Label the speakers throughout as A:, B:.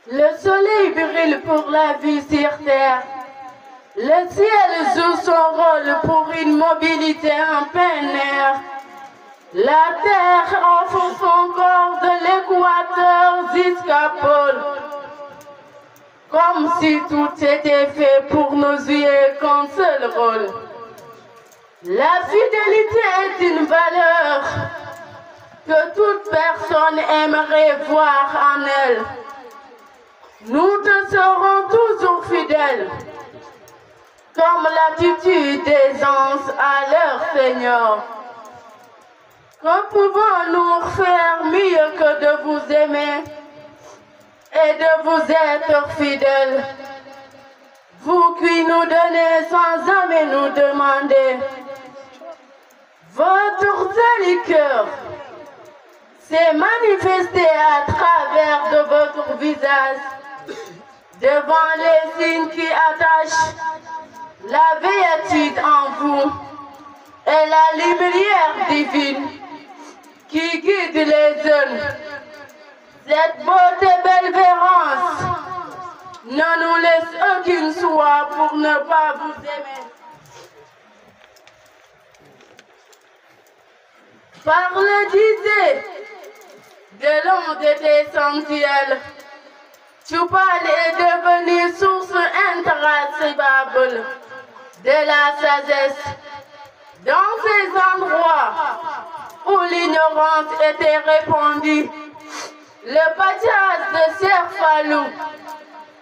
A: Le soleil brille pour la vie sur terre. Le ciel joue son rôle pour une mobilité en plein air. La terre offre son corps de l'équateur jusqu'à pôle. Comme si tout était fait pour nous jouer qu'un seul rôle. La fidélité est une valeur que toute personne aimerait voir en elle. Nous te serons toujours fidèles, comme l'attitude des anges à leur Seigneur. Que pouvons-nous faire mieux que de vous aimer et de vous être fidèles? Vous qui nous donnez sans jamais nous demander. Votre joli cœur s'est manifesté à travers de votre visage, devant les signes qui attachent la béatitude en vous et la lumière divine qui guide les jeunes. Cette beauté belvérance ne nous laisse aucune soie pour ne pas vous aimer. Par le disait de l'onde des sensuels, Tchoupal est devenu source intransibable de la sagesse. Dans ces endroits où l'ignorance était répandue, le pâturage de Serfalou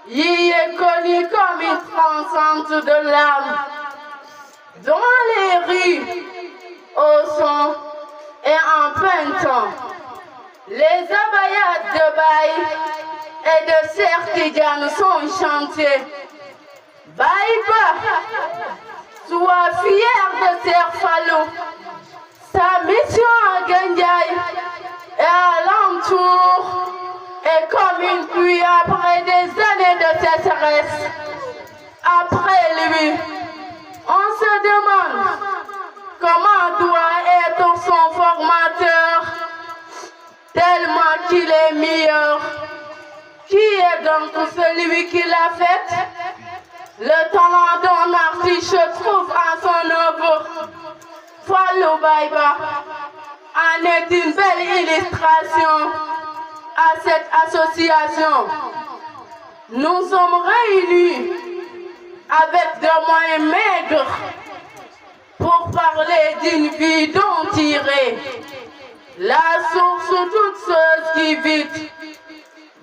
A: y est connu comme une transcendance de l'âme. Dans les rues, au son et en plein temps, les abayats de Baï et de Sertidiane sont chantés. Baïba, sois fier de Serfalou. Sa mission à Gandiaï et à l'entour est comme une pluie après des années de sécheresse. Après lui, on se demande comment doit être son formateur, tellement qu'il est meilleur. Qui est donc celui qui l'a fait? Le talent d'un artiste se trouve en son œuvre. Fallou Baïba en est une belle illustration à cette association. Nous sommes réunis avec des moyens maigres pour parler d'une vie dont tirer la source de toutes choses qui vivent.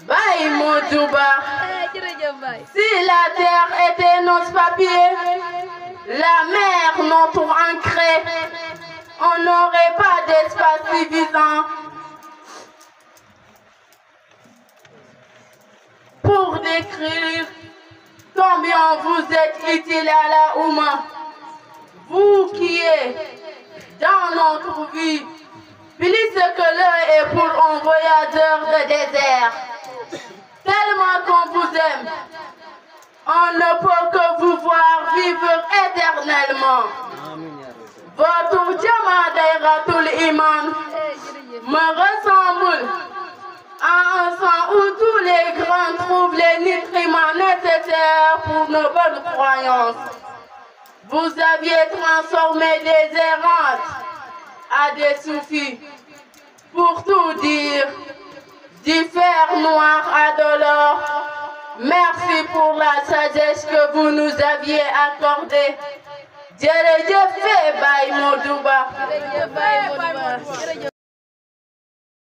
A: Baï Modouba, si la terre était notre papier, la mer notre ancré, on n'aurait pas d'espace suffisant pour décrire combien vous êtes utile à la Ouma. Vous qui êtes dans notre vie, plus que l'heure est pour un voyageur de désert. Tellement qu'on vous aime, on ne peut que vous voir vivre éternellement. Votre Jama Dairatul Iman me ressemble à un sang où tous les grands trouvent les nutriments nécessaires pour nos bonnes croyances. Vous aviez transformé des errantes à des soufis. Pour tout dire, du fer noir à de l'or, merci pour la sagesse que vous nous aviez accordée. Jërëjëf Baï Modouba.